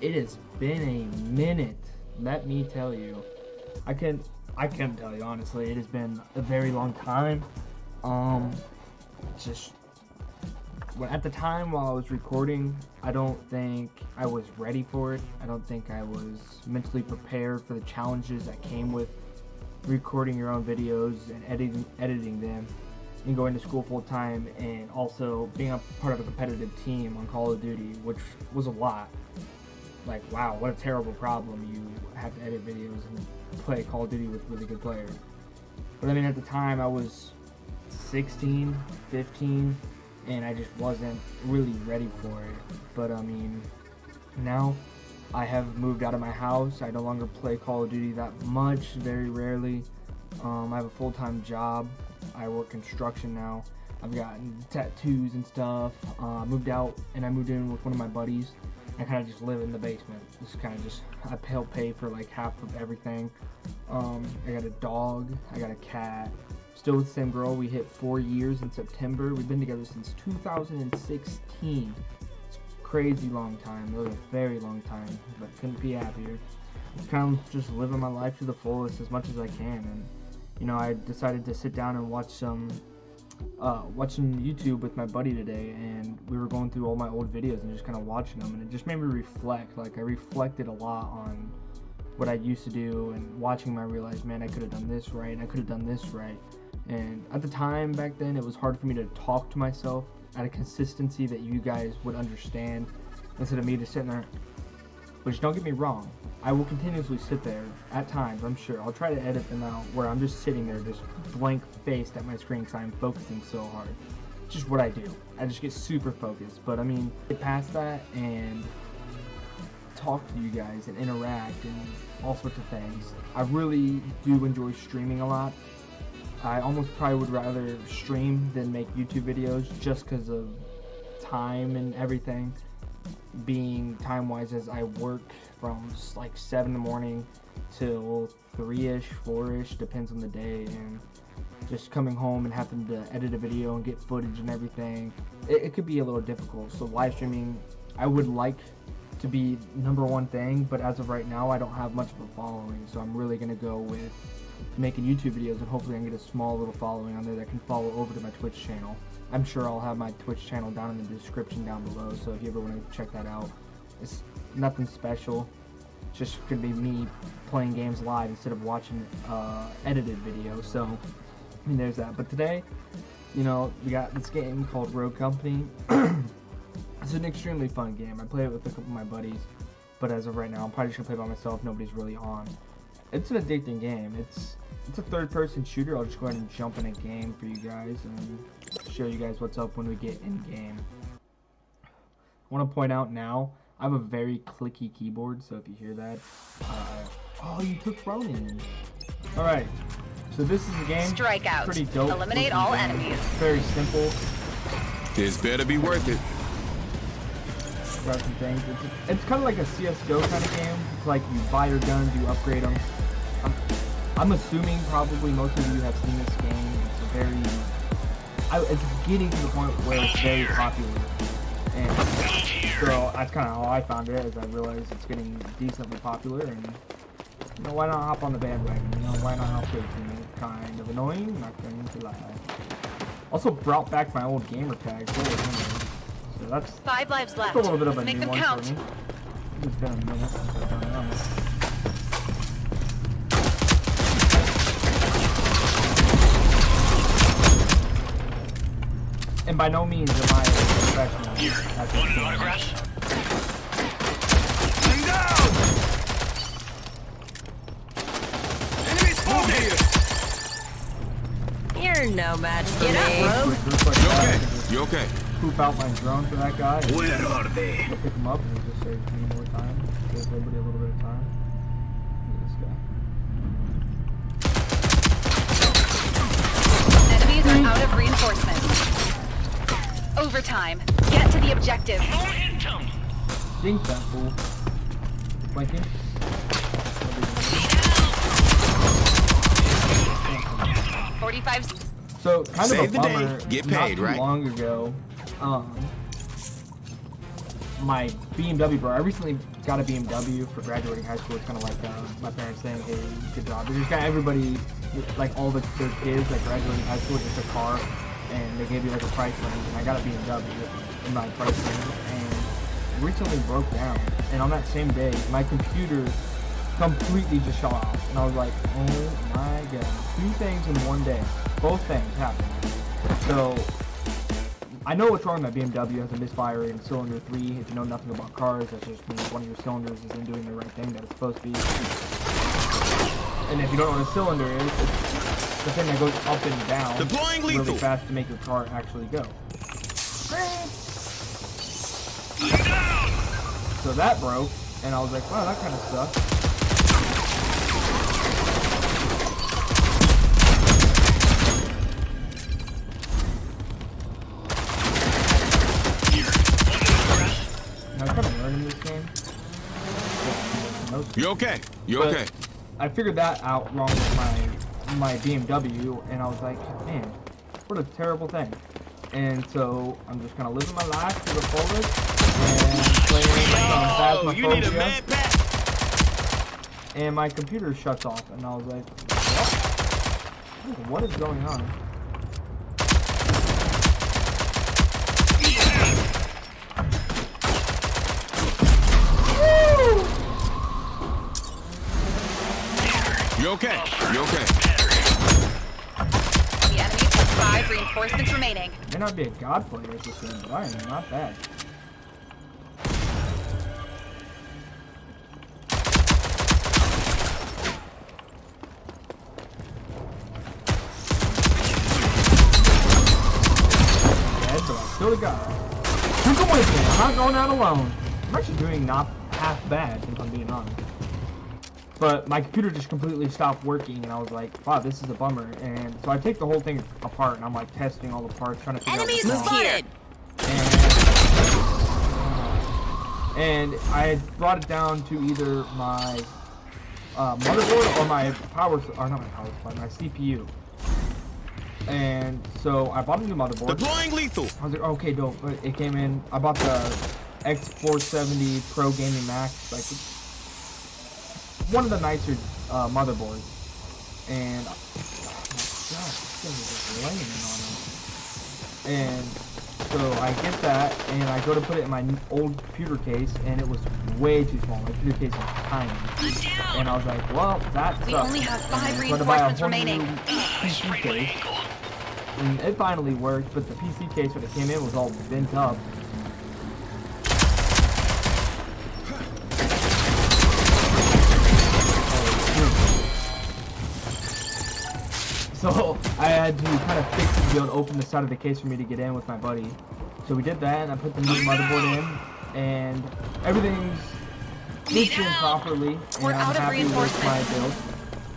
It has been a minute, let me tell you. I couldn't tell you honestly. It has been a very long time. At the time while I was recording, I don't think I was ready for it. I don't think I was mentally prepared for the challenges that came with recording your own videos and editing them, and going to school full time, and also being a part of a competitive team on Call of Duty, which was a lot. Like, wow, what a terrible problem. You have to edit videos and play Call of Duty with really good players. But I mean, at the time I was 16, 15, and I just wasn't really ready for it. But I mean, now I have moved out of my house. I no longer play Call of Duty that much, very rarely. I have a full-time job. I work construction now. I've gotten tattoos and stuff. I moved out and I moved in with one of my buddies. I kind of just live in the basement. I help pay for like half of everything. I got a dog. I got a cat. Still with the same girl. We hit 4 years in September. We've been together since 2016. It's a crazy long time. It was a very long time, but couldn't be happier. Kind of just living my life to the fullest as much as I can. And you know, I decided to sit down and watch some YouTube with my buddy today, and we were going through all my old videos and just kind of watching them, and it just made me reflect. Like, I reflected a lot on what I used to do, and watching them I realized, man, I could have done this right, and I could have done this right. And at the time back then, it was hard for me to talk to myself at a consistency that you guys would understand, instead of me just sitting there. Which, don't get me wrong, I will continuously sit there at times, I'm sure. I'll try to edit them out where I'm just sitting there just blank-faced at my screen because I'm focusing so hard. It's just what I do. I just get super focused. But I mean, get past that and talk to you guys and interact and all sorts of things. I really do enjoy streaming a lot. I almost probably would rather stream than make YouTube videos just because of time and everything. Being time-wise, as I work from like 7 in the morning till 3-ish, 4-ish, depends on the day, and just coming home and having to edit a video and get footage and everything, it could be a little difficult. So live streaming, I would like to be #1 thing, but as of right now, I don't have much of a following, so I'm really gonna go with making YouTube videos, and hopefully I can get a small little following on there that can follow over to my Twitch channel. I'm sure I'll have my Twitch channel down in the description down below, so if you ever want to check that out. It's nothing special. It's just gonna be me playing games live instead of watching edited videos. So I mean, there's that. But today, you know, we got this game called Rogue Company. It's an extremely fun game. I play it with a couple of my buddies, but as of right now, I'm probably just gonna play by myself. Nobody's really on. It's an addicting game. It's a third-person shooter. I'll just go ahead and jump in a game for you guys and show you guys what's up when we get in game. I want to point out now, I have a very clicky keyboard, so if you hear that, oh, you took Ronin. All right, so this is a game. Strikeout. Pretty dope. Eliminate all game. enemies. Very simple. This better be worth it. Got some things. It's kind of like a CS:GO kind of game. It's like you buy your guns, you upgrade them. I'm assuming probably most of you have seen this game. It's getting to the point where it's very popular, and so that's kind of how I found it. As I realized it's getting decently popular, and you know, why not hop on the bandwagon? You know, why not hop with me? It's kind of annoying, not going to lie. Also brought back my old gamer tag. So that's 5 lives left. a little bit of Let's a make new them one count. for me. It's been a minute since I've done it. And by no means am I a professional. Want an autograph? I'm down! Enemy spotted! You're no match for me. You okay? You okay? Poop out my drone for that guy. Where are they? I'll pick him up and it just saves me more time. Gives everybody a little bit of time. Look at this guy. Enemies are out of reinforcements. Overtime. Get to the objective. Momentum. Dink that fool. Flanking. 45. So, kind Save of a the day, bummer. get Not paid, too right? long ago, my BMW, bro. I recently got a BMW for graduating high school. It's kind of like my parents saying, "Hey, good job." They just got everybody, like all their kids, like graduating high school, just a car, and they gave you like a price range. And I got a BMW in my price range, and it recently broke down. And on that same day, my computer completely just shut off, and I was like, "Oh my god!" 2 things in one day. Both things happened. So I know what's wrong with my BMW. It has a misfire in cylinder 3. If you know nothing about cars, that's just means one of your cylinders isn't doing the right thing that it's supposed to be. And if you don't know what a cylinder is, it's the thing that goes up and down Deploying really lethal. fast to make your car actually go. So that broke, and I was like, wow, that kind of sucks. I'm kind of learning this game. You okay? You But okay? I figured that out wrong with my BMW, and I was like, man, what a terrible thing. And so I'm just kind of living my life to the fullest and playing Phasmophobia. You need a med pack. And my computer shuts off, and I was like, what is going on? You okay? You okay? The enemies have 5 reinforcements remaining. I may not be a god player at this game, but I am not bad. Dead, but I still a god. You come with me. I'm not going out alone. I'm actually doing not half bad, if I'm being honest. But my computer just completely stopped working, and I was like, wow, this is a bummer. And so I take the whole thing apart, and I'm like testing all the parts, trying to figure Enemies out what's wrong. spotted! And I had brought it down to either my motherboard or my my CPU. And so I bought a new motherboard. Deploying lethal. I was like, okay, dope. It came in. I bought the X470 Pro Gaming Max, like one of the nicer motherboards. And oh my god, this thing is just laying on it. And so I get that, and I go to put it in my old computer case, and it was way too small. My computer case was tiny. And I was like, well, that sucks. We only have 5 And so I had to buy a reinforcements whole remaining. new PC case. And it finally worked, but the PC case when it came in was all bent up. So I had to kind of fix it to be able to open the side of the case for me to get in with my buddy. So we did that, and I put the new motherboard in, and everything's looped in properly, and We're I'm out of happy with my reinforcements. build.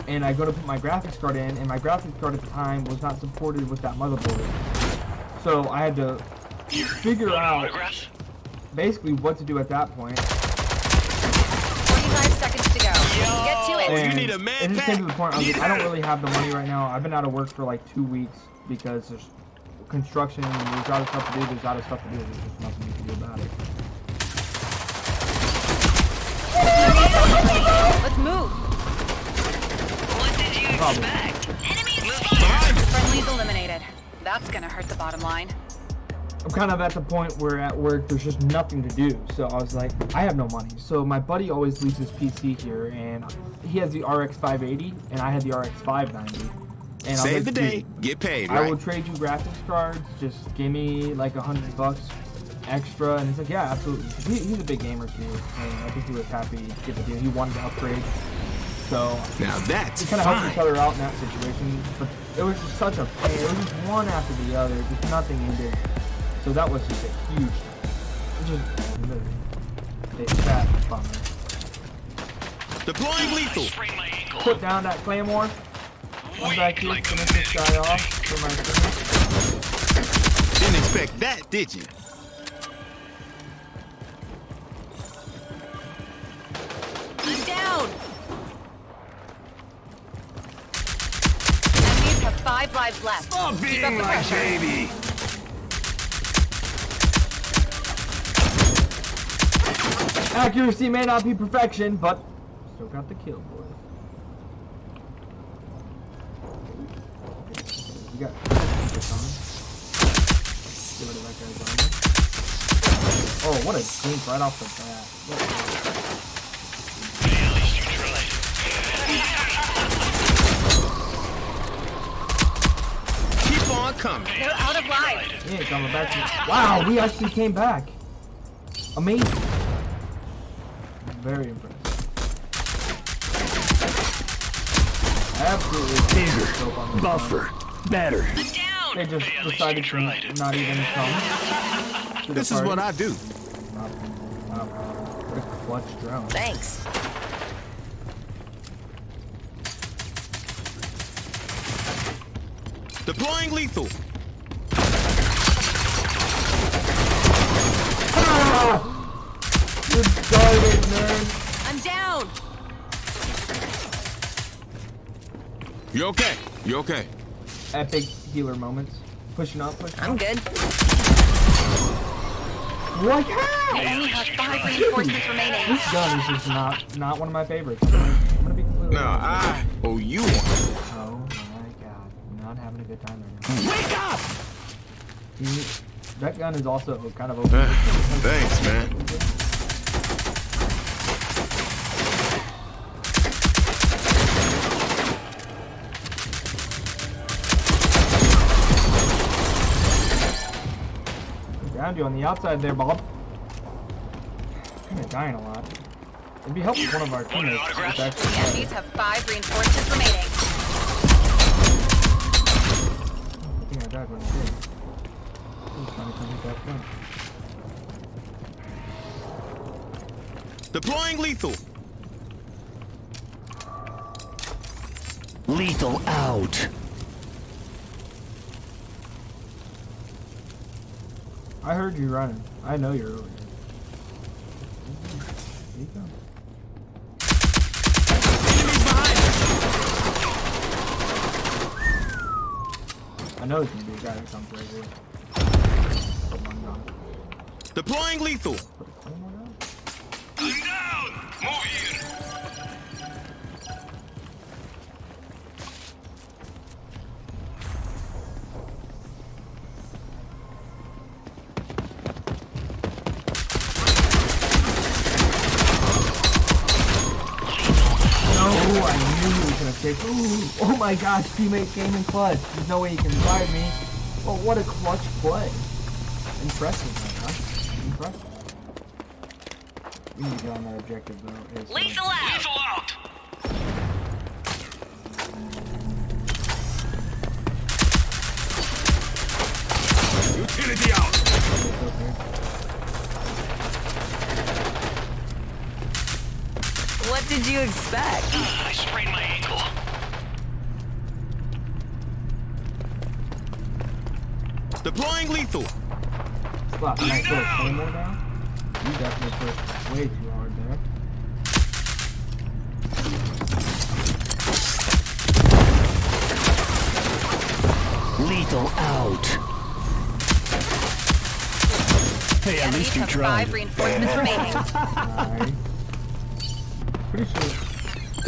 And I go to put my graphics card in, and my graphics card at the time was not supported with that motherboard. So I had to figure out Autographs? basically what to do at that point. 45 seconds to go. Get to it. you And need a med it just came to pack. the point I was like, I don't really have the money right now. I've been out of work for like 2 weeks because there's construction, and there's other stuff to do, there's other stuff to do, there's just nothing you can do about it. Let's move. What did you Problem. expect? Enemies Behind you. Friendlies eliminated. That's gonna hurt the bottom line. I'm kind of at the point where at work there's just nothing to do, so I was like, I have no money. So my buddy always leaves his PC here, and he has the RX 580, and I had the RX 590. And I was Save like, the "Dude, day. Get paid, I will right? trade you graphics cards. Just give me like $100 extra." And he's like, "Yeah, absolutely." He's a big gamer too, and I think he was happy to get the deal. He wanted to upgrade, so Now that's we kind of helped each fine. other out in that situation. But it was just such a pain. It was just one after the other. Just nothing ended. So that was just a huge, just a fat bummer. Deploying lethal. Sprained my ankle. Put down that claymore. I'm back here, finish this guy off for my finish. Didn't expect that, did you? I'm down. Enemies have 5 lives left. Stop Keep up being the like pressure. baby. Accuracy may not be perfection, but still got the kill, boys. You got this on. Get rid of that guy's armor. Oh, what a blink right off the bat. Hey, at least you tried. Keep on coming. They're out of lives. He ain't coming back. Wow, we actually came back. Amazing. Very impressed. Absolutely. Bigger, buffer, better. I'm down. They just Hey, at least decided you to tried. not even come. to the This is what party. I do. Wow. What a clutch drone. Thanks. Deploying lethal. Ah! You started, nerd. I'm down. You okay? You okay? Epic healer moments. Pushing up, pushing I'm up. good. Like, I how? only have 5 reinforcements remaining. This gun is just not one of my favorites. I'm gonna be completely Now I owe you one. Oh my god. I'm not having a good time right now. Wake up! That gun is also kind of OP. Thanks, man. Found you on the outside there, Bob. Kind of dying a lot. It'd be helpful if one of our teammates was actually The enemies have 5 reinforcements remaining. I think I died when I did. I was trying to come hit that gun. Deploying lethal. Lethal out. I heard you running. I know you're over here. There you go. Enemies behind us. I know there's gonna be a guy that comes right here. Put one down. Deploying lethal. Put a claymore down. I'm down. Move here. No, I knew he was gonna take. Ooh, oh my gosh, teammate came in clutch. There's no way he can revive me. Well, what a clutch play. Impressive, man, huh? Impressive. We need to get on that objective though. ASAP. Lethal out. Lethal out. Utility out. What did you expect? I sprained my ankle. Deploying lethal. Spot, nice little claymore down. You definitely pushed way too hard there. Lethal out. Hey, at Enemies least you have tried. 5 reinforcements remaining. Nice. Pretty sure.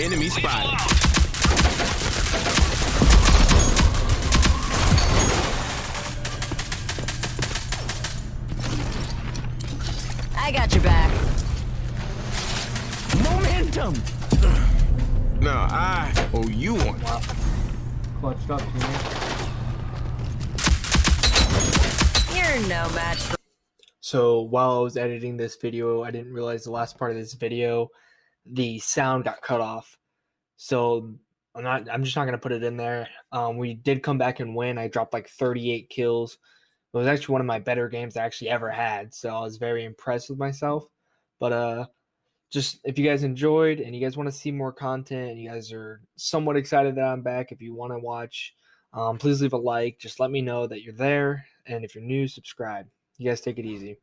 Enemy spotted. I got your back. Momentum. Now I owe you one. Wow. Clutched up, teammate. You're no match for. So while I was editing this video, I didn't realize the last part of this video, the sound got cut off. So I'm just not gonna put it in there. We did come back and win. I dropped like 38 kills. It was actually one of my better games I actually ever had. So I was very impressed with myself. But just if you guys enjoyed and you guys want to see more content, and you guys are somewhat excited that I'm back, if you want to watch, please leave a like. Just let me know that you're there. And if you're new, subscribe. You guys take it easy.